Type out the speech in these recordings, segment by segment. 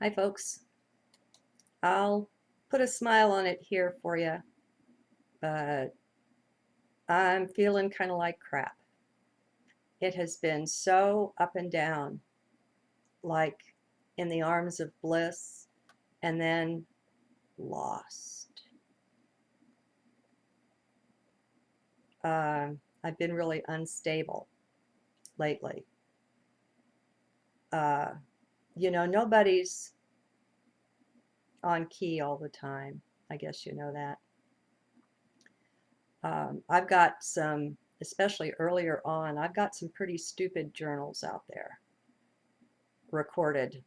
Hi, folks. I'll put a smile on it here for you, but I'm feeling kind of like crap. It has been so up and down, like in the arms of bliss and then lost. I've been really unstable lately. Uh, Nobody's on key all the time. I guess you know that. I've got some, especially earlier on, I've got some pretty stupid journals out there recorded.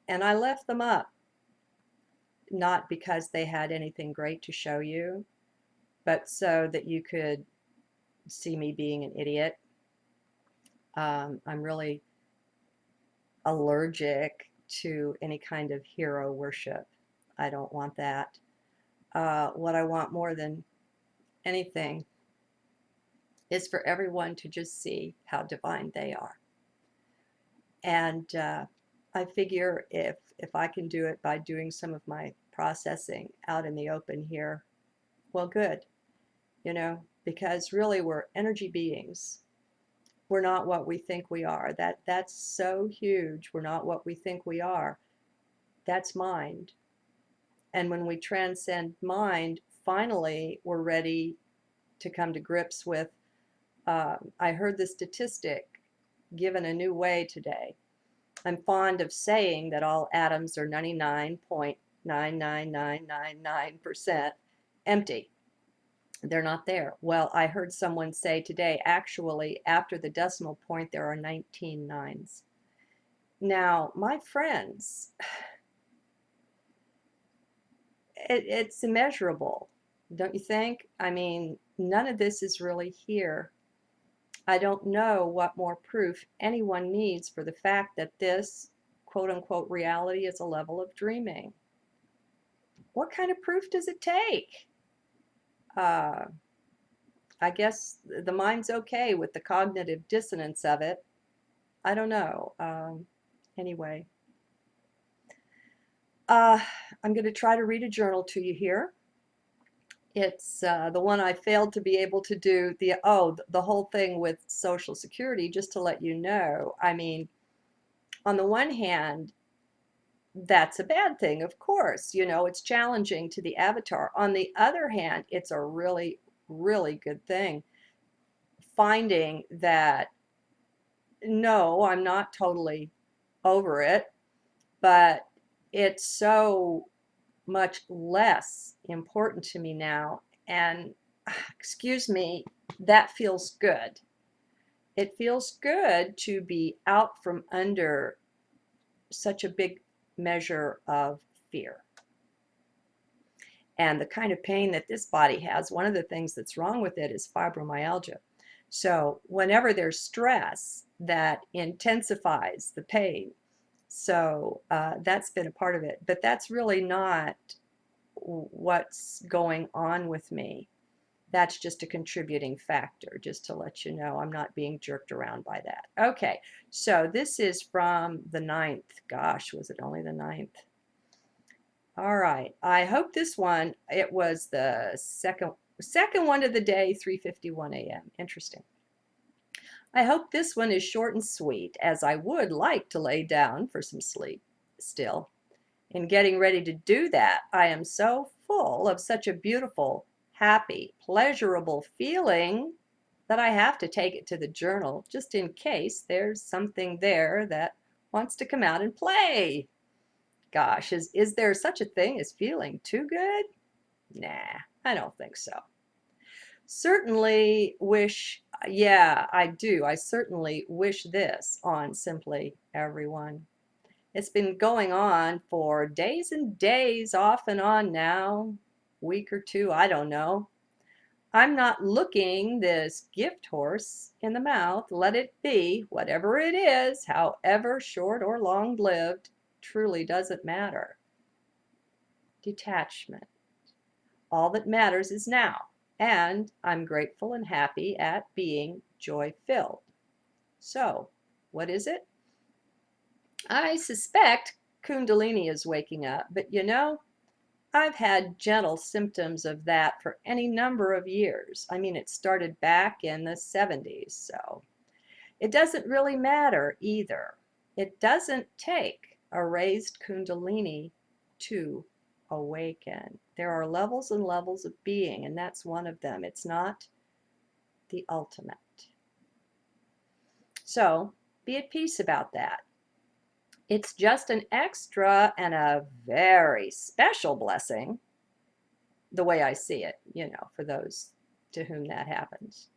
And I left them up, not because they had anything great to show you, but so that you could see me being an idiot. I'm really allergic to any kind of hero worship. I don't want that. What I want more than anything is for everyone to just see how divine they are. And I figure if I can do it by doing some of my processing out in the open here, well, good, because really we're energy beings. We're not what we think we are. That's so huge. We're not what we think we are. That's mind. And when we transcend mind, finally we're ready to come to grips with. I heard the statistic given a new way today. I'm fond of saying that all atoms are 99.99999% empty. They're not there. Well, I heard someone say today, actually, after the decimal point, there are 19 nines. Now, my friends, it's immeasurable, don't you think? I mean, none of this is really here. I don't know what more proof anyone needs for the fact that this quote unquote reality is a level of dreaming. What kind of proof does it take? Uh, I guess the mind's okay with the cognitive dissonance of it. I don't know. Anyway, uh, I'm going to try to read a journal to you here. It's the one I failed to be able to do the whole thing with Social Security, just to let you know. I mean, on the one hand, that's a bad thing, of course. It's challenging to the avatar. On the other hand, it's a really, really good thing. Finding that, no, I'm not totally over it, but it's so much less important to me now. And excuse me, that feels good. It feels good to be out from under such a big measure of fear. And the kind of pain that this body has, one of the things that's wrong with it is fibromyalgia. So whenever there's stress, that intensifies the pain. So that's been a part of it. But that's really not what's going on with me. That's just a contributing factor, just to let you know. I'm not being jerked around by that. Okay, so this is from the 9th. Gosh, was it only the 9th? All right. I hope this one, it was the second one of the day, 3:51 a.m. Interesting. I hope this one is short and sweet, as I would like to lay down for some sleep still. In getting ready to do that, I am so full of such a beautiful, happy, pleasurable feeling that I have to take it to the journal just in case there's something there that wants to come out and play. Gosh, is there such a thing as feeling too good? Nah, I don't think so. Certainly wish, yeah, I do. I certainly wish this on simply everyone. It's been going on for days and days, off and on now, week or two, I don't know. I'm not looking this gift horse in the mouth. Let it be, whatever it is, however short or long lived, truly doesn't matter. Detachment. All that matters is now, and I'm grateful and happy at being joy-filled. So, what is it? I suspect Kundalini is waking up. But you know, I've had gentle symptoms of that for any number of years. I mean, it started back in the 70s, so it doesn't really matter either. It doesn't take a raised Kundalini to awaken. There are levels and levels of being, and that's one of them. It's not the ultimate. So be at peace about that. It's just an extra and a very special blessing, the way I see it, for those to whom that happens.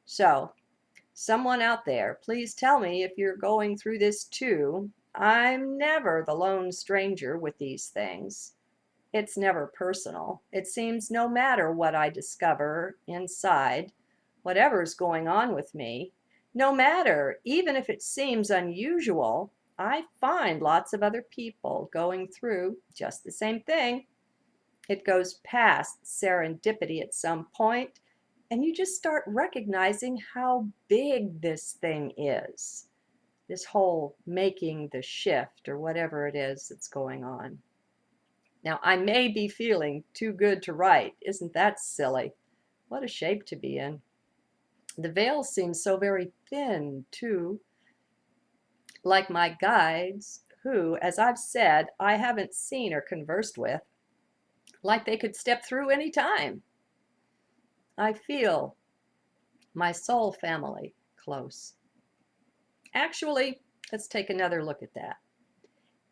So, someone out there, please tell me if you're going through this too. I'm never the lone stranger with these things. It's never personal. It seems no matter what I discover inside, whatever's going on with me, no matter, even if it seems unusual, I find lots of other people going through just the same thing. It goes past serendipity at some point, and you just start recognizing how big this thing is. This whole making the shift or whatever it is that's going on. Now, I may be feeling too good to write. Isn't that silly? What a shape to be in. The veil seems so very thin, too, like my guides, who, as I've said, I haven't seen or conversed with, like they could step through any time. I feel my soul family close. Actually, let's take another look at that.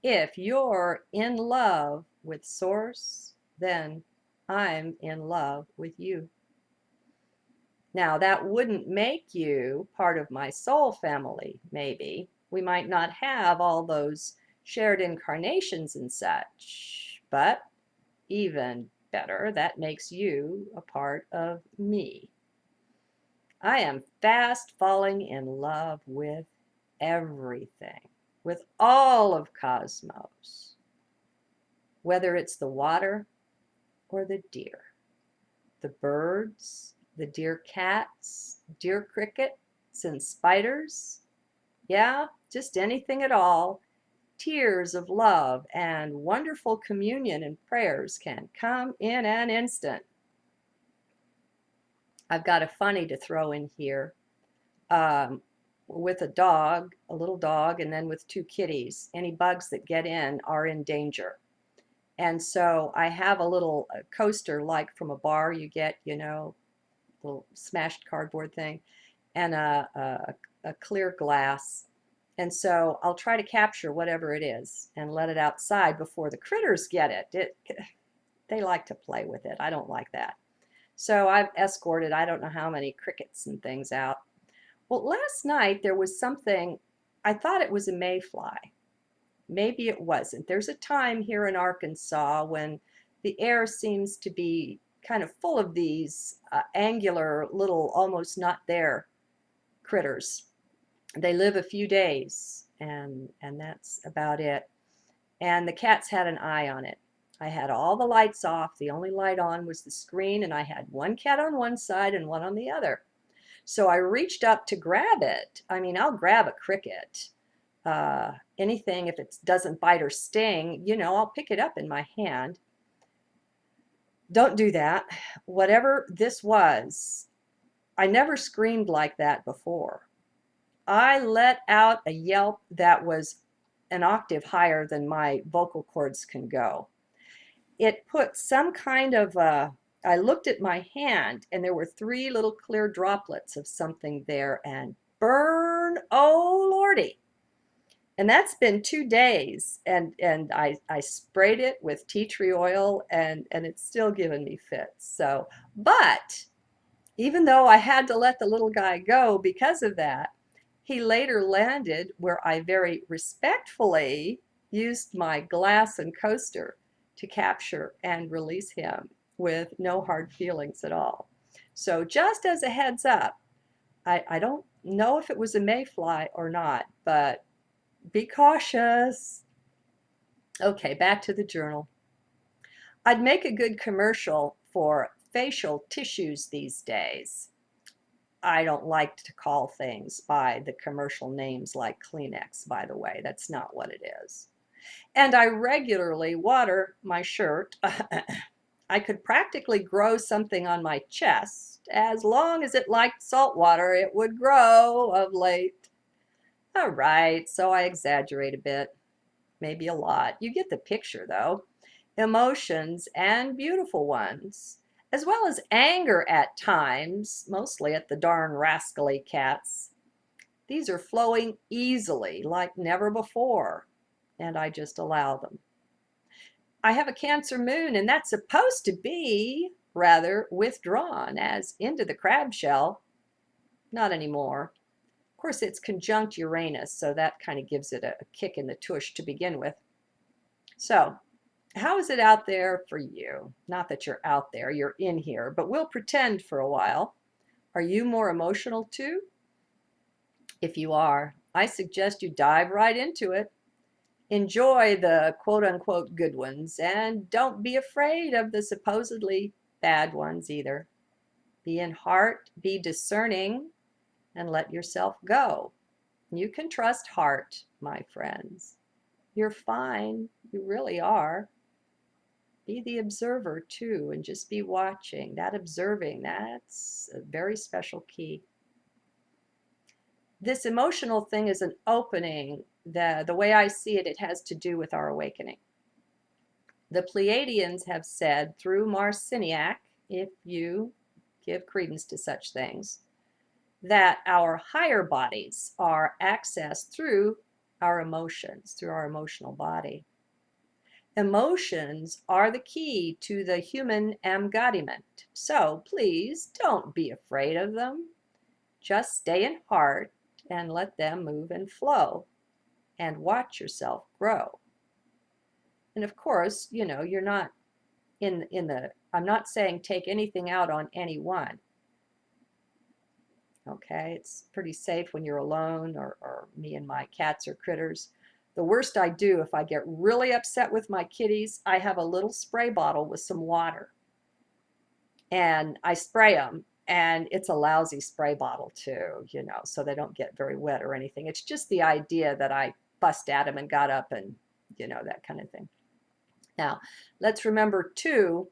If you're in love with Source, then I'm in love with you. Now, that wouldn't make you part of my soul family, maybe. We might not have all those shared incarnations and such, but even better, that makes you a part of me. I am fast falling in love with everything, with all of cosmos, whether it's the water or the deer, the birds, the deer cats, deer crickets, and spiders. Yeah, just anything at all. Tears of love and wonderful communion and prayers can come in an instant. I've got a funny to throw in here. With a dog, a little dog, and then with two kitties. Any bugs that get in are in danger. And so I have a little coaster like from a bar you get, little smashed cardboard thing, and a clear glass. And so I'll try to capture whatever it is and let it outside before the critters get it. They like to play with it. I don't like that. So I've escorted I don't know how many crickets and things out. Well, last night there was something, I thought it was a mayfly. Maybe it wasn't. There's a time here in Arkansas when the air seems to be kind of full of these angular little, almost not there critters. They live a few days, and that's about it. And the cats had an eye on it. I had all the lights off. The only light on was the screen, and I had one cat on one side and one on the other. So I reached up to grab it. I mean, I'll grab a cricket. Anything, if it doesn't bite or sting, I'll pick it up in my hand. Don't do that. Whatever this was, I never screamed like that before. I let out a yelp that was an octave higher than my vocal cords can go. It put some kind of I looked at my hand and there were 3 little clear droplets of something there, and burn, oh Lordy. And that's been 2 days, and I sprayed it with tea tree oil, and it's still giving me fits. So, but even though I had to let the little guy go because of that, he later landed where I very respectfully used my glass and coaster to capture and release him with no hard feelings at all. So just as a heads up, I don't know if it was a mayfly or not, but be cautious. Okay, back to the journal. I'd make a good commercial for facial tissues these days. I don't like to call things by the commercial names like Kleenex, by the way. That's not what it is. and I regularly water my shirt, I could practically grow something on my chest. As long as it liked salt water, it would grow of late. All right, so I exaggerate a bit, maybe a lot. You get the picture, though. Emotions, and beautiful ones, as well as anger at times, mostly at the darn rascally cats. These are flowing easily like never before, and I just allow them. I have a Cancer moon, and that's supposed to be rather withdrawn as into the crab shell. Not anymore. Of course, it's conjunct Uranus, so that kind of gives it a kick in the tush to begin with. So, how is it out there for you? Not that you're out there, you're in here, but we'll pretend for a while. Are you more emotional too? If you are, I suggest you dive right into it. Enjoy the quote unquote good ones, and don't be afraid of the supposedly bad ones either. Be in heart, be discerning, and let yourself go. You can trust heart, my friends. You're fine. You really are. Be the observer too, and just be watching. That observing, that's a very special key. This emotional thing is an opening. The way I see it, it has to do with our awakening. The Pleiadians have said through Marciniac, if you give credence to such things, that our higher bodies are accessed through our emotions, through our emotional body. Emotions are the key to the human embodiment. So please don't be afraid of them. Just stay in heart and let them move and flow, and watch yourself grow. And of course, you're not I'm not saying take anything out on anyone. Okay, it's pretty safe when you're alone, or me and my cats or critters. The worst I do, if I get really upset with my kitties, I have a little spray bottle with some water, and I spray them, and it's a lousy spray bottle too, so they don't get very wet or anything. It's just the idea that I fussed at them and got up and, that kind of thing. Now, let's remember too,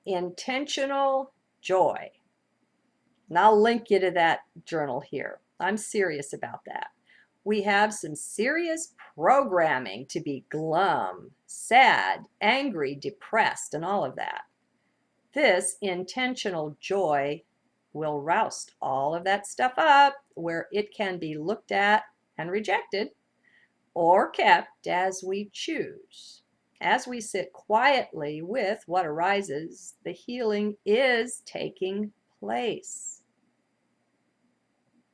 intentional joy. And I'll link you to that journal here. I'm serious about that. We have some serious programming to be glum, sad, angry, depressed, and all of that. This intentional joy will roust all of that stuff up where it can be looked at and rejected, or kept as we choose. As we sit quietly with what arises, the healing is taking place.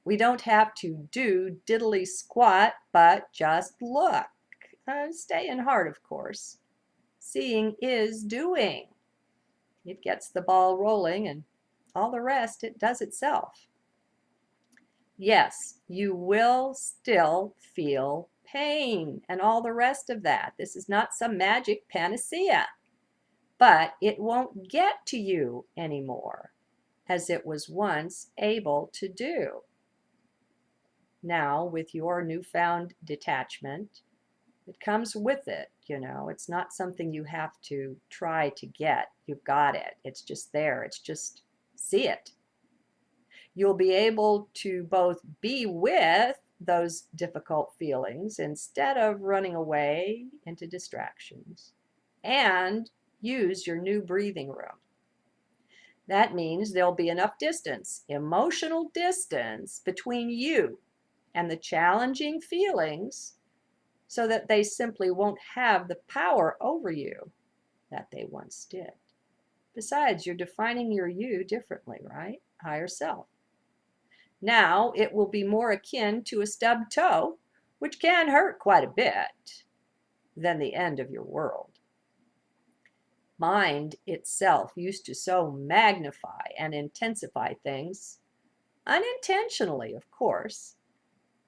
We don't have to do diddly squat, but just look. Stay in heart, of course. Seeing is doing. It gets the ball rolling, and all the rest, it does itself. Yes, you will still feel pain and all the rest of that. This is not some magic panacea, but it won't get to you anymore as it was once able to do. Now, with your newfound detachment, it comes with it, it's not something you have to try to get. You've got it. It's just there. It's just see it. You'll be able to both be with those difficult feelings instead of running away into distractions, and use your new breathing room. That means there'll be enough distance, emotional distance, between you and the challenging feelings so that they simply won't have the power over you that they once did. Besides, you're defining your you differently, right? Higher self. Now it will be more akin to a stubbed toe, which can hurt quite a bit, than the end of your world. Mind itself used to so magnify and intensify things, unintentionally, of course,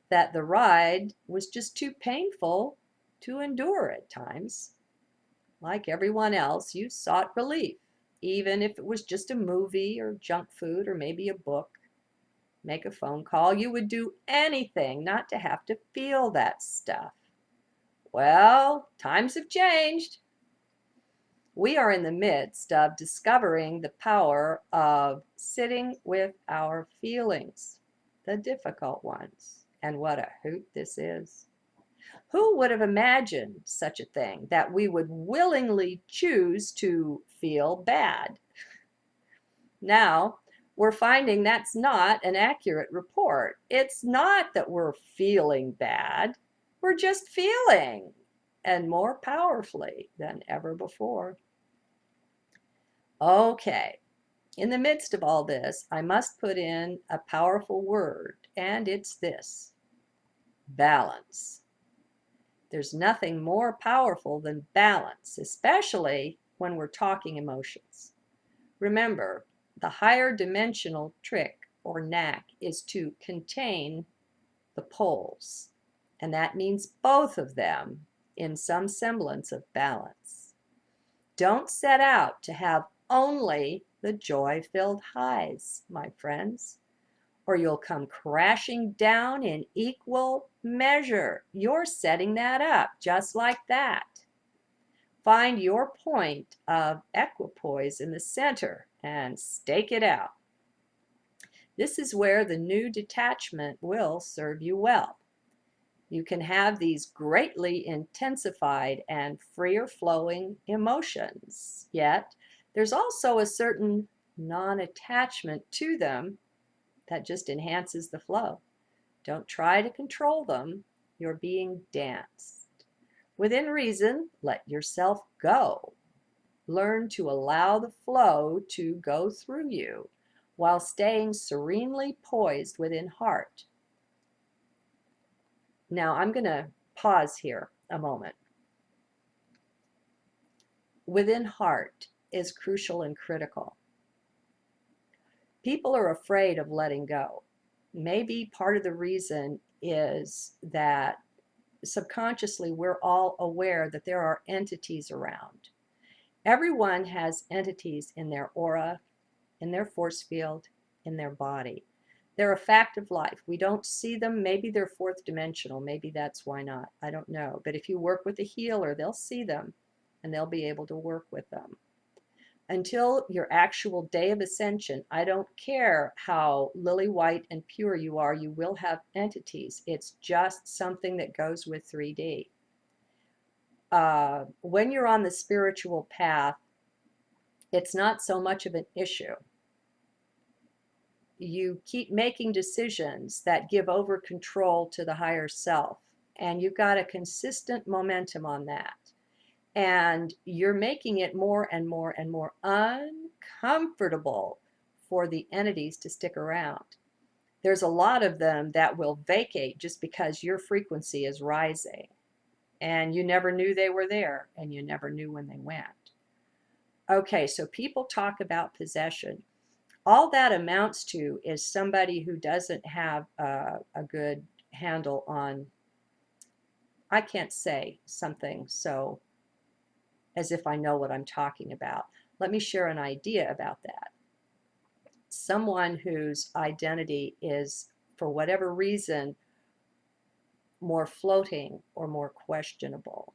that the ride was just too painful to endure at times. Like everyone else, you sought relief, even if it was just a movie or junk food or maybe a book. Make a phone call. You would do anything not to have to feel that stuff. Well, times have changed. We are in the midst of discovering the power of sitting with our feelings, the difficult ones. And what a hoot this is. Who would have imagined such a thing, that we would willingly choose to feel bad? Now, we're finding that's not an accurate report. It's not that we're feeling bad, we're just feeling, and more powerfully than ever before. Okay, in the midst of all this, I must put in a powerful word, and it's this: balance. There's nothing more powerful than balance, especially when we're talking emotions. Remember, the higher dimensional trick or knack is to contain the poles, and that means both of them in some semblance of balance. Don't set out to have only the joy-filled highs, my friends, or you'll come crashing down in equal measure. You're setting that up just like that. Find your point of equipoise in the center and stake it out. This is where the new detachment will serve you well. You can have these greatly intensified and freer flowing emotions, yet there's also a certain non-attachment to them that just enhances the flow. Don't try to control them. You're being danced. Within reason, let yourself go. Learn to allow the flow to go through you while staying serenely poised within heart. Now, I'm going to pause here a moment. Within heart is crucial and critical. People are afraid of letting go. Maybe part of the reason is that subconsciously we're all aware that there are entities around. Everyone has entities in their aura, in their force field, in their body. They're a fact of life. We don't see them. Maybe they're fourth dimensional. Maybe that's why not. I don't know. But if you work with a healer, they'll see them and they'll be able to work with them. Until your actual day of ascension, I don't care how lily white and pure you are, you will have entities. It's just something that goes with 3D. When you're on the spiritual path, it's not so much of an issue. You keep making decisions that give over control to the higher self, and you've got a consistent momentum on that. And you're making it more and more and more uncomfortable for the entities to stick around. There's a lot of them that will vacate just because your frequency is rising, and you never knew they were there, and you never knew when they went. Okay, so people talk about possession. All that amounts to is somebody who doesn't have a good handle on, I can't say something so as if I know what I'm talking about. Let me share an idea about that. Someone whose identity is, for whatever reason, more floating or more questionable.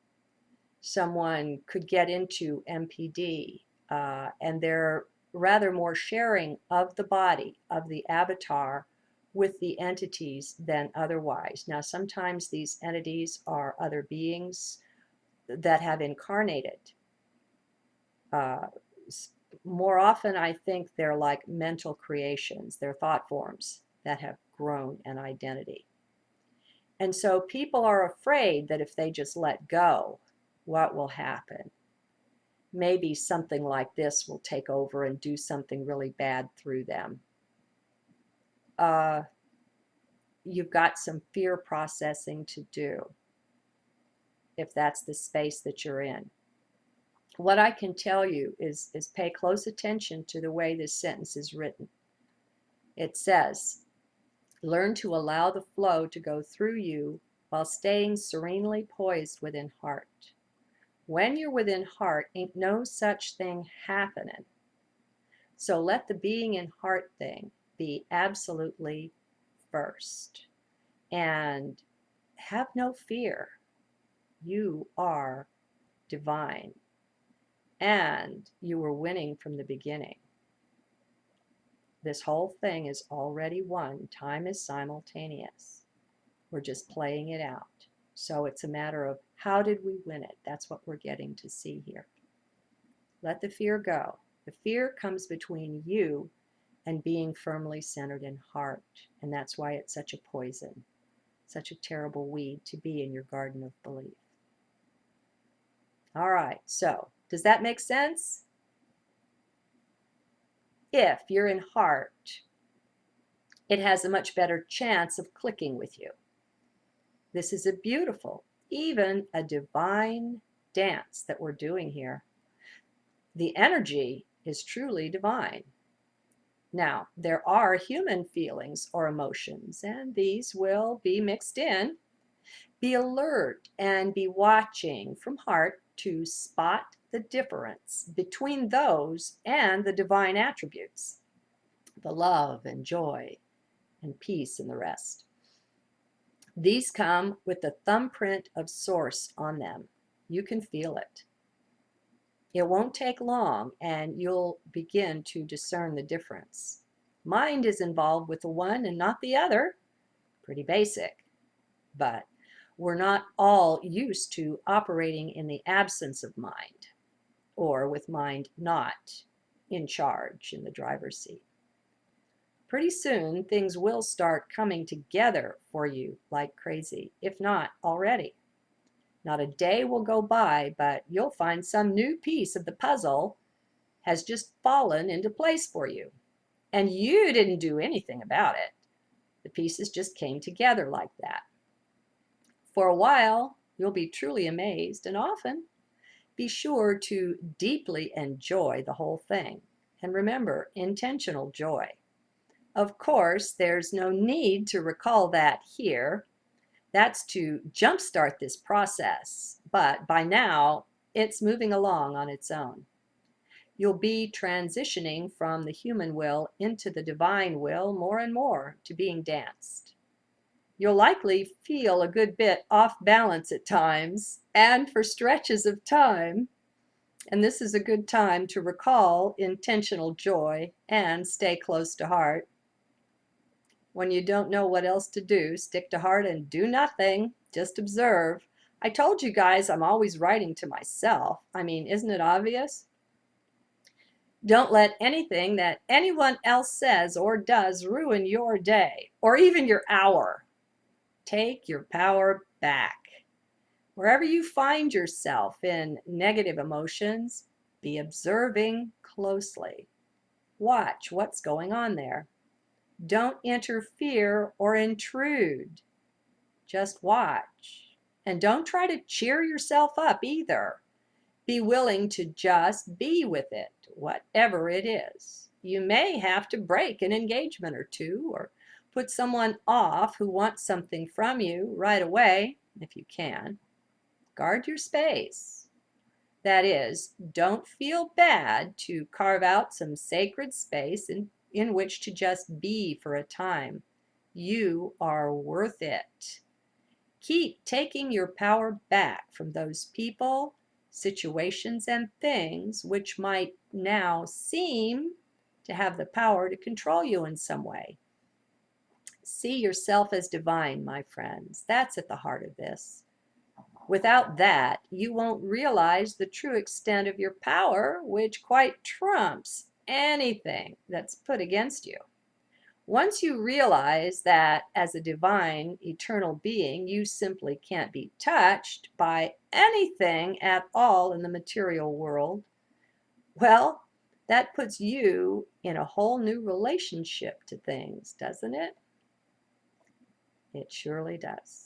Someone could get into MPD and they're rather more sharing of the body, of the avatar, with the entities than otherwise. Now, sometimes these entities are other beings that have incarnated. More often, I think they're like mental creations. They're thought forms that have grown an identity. And so people are afraid that if they just let go, what will happen? Maybe something like this will take over and do something really bad through them. You've got some fear processing to do if that's the space that you're in. What I can tell you is pay close attention to the way this sentence is written. It says, learn to allow the flow to go through you while staying serenely poised within heart. When you're within heart, ain't no such thing happening. So let the being in heart thing be absolutely first. And have no fear. You are divine, and you were winning from the beginning. This whole thing is already won. Time is simultaneous. We're just playing it out. So it's a matter of how did we win it? That's what we're getting to see here. Let the fear go. The fear comes between you and being firmly centered in heart. And that's why it's such a poison, such a terrible weed to be in your garden of belief. All right, so does that make sense? If you're in heart, it has a much better chance of clicking with you. This is a beautiful, even a divine dance that we're doing here. The energy is truly divine. Now, there are human feelings or emotions, and these will be mixed in. Be alert and be watching from heart to spot the difference between those and the divine attributes, the love and joy and peace and the rest. These come with the thumbprint of Source on them. You can feel it. It won't take long and you'll begin to discern the difference. Mind is involved with the one and not the other. Pretty basic. But we're not all used to operating in the absence of mind, or with mind not in charge in the driver's seat. Pretty soon, things will start coming together for you like crazy, if not already. Not a day will go by, but you'll find some new piece of the puzzle has just fallen into place for you. And you didn't do anything about it. The pieces just came together like that. For a while, you'll be truly amazed, and often be sure to deeply enjoy the whole thing. And remember, intentional joy. Of course, there's no need to recall that here. That's to jumpstart this process, but by now, it's moving along on its own. You'll be transitioning from the human will into the divine will more and more to being danced. You'll likely feel a good bit off balance at times and for stretches of time. And this is a good time to recall intentional joy and stay close to heart. When you don't know what else to do, stick to heart and do nothing. Just observe. I told you guys I'm always writing to myself. I mean, isn't it obvious? Don't let anything that anyone else says or does ruin your day or even your hour. Take your power back. Wherever you find yourself in negative emotions, be observing closely. Watch what's going on there. Don't interfere or intrude. Just watch. And don't try to cheer yourself up either. Be willing to just be with it, whatever it is. You may have to break an engagement or two, or put someone off who wants something from you right away, if you can. Guard your space. That is, don't feel bad to carve out some sacred space in which to just be for a time. You are worth it. Keep taking your power back from those people, situations, and things which might now seem to have the power to control you in some way. See yourself as divine, my friends. That's at the heart of this. Without that, you won't realize the true extent of your power, which quite trumps anything that's put against you. Once you realize that as a divine, eternal being, you simply can't be touched by anything at all in the material world, well, that puts you in a whole new relationship to things, doesn't it? It surely does.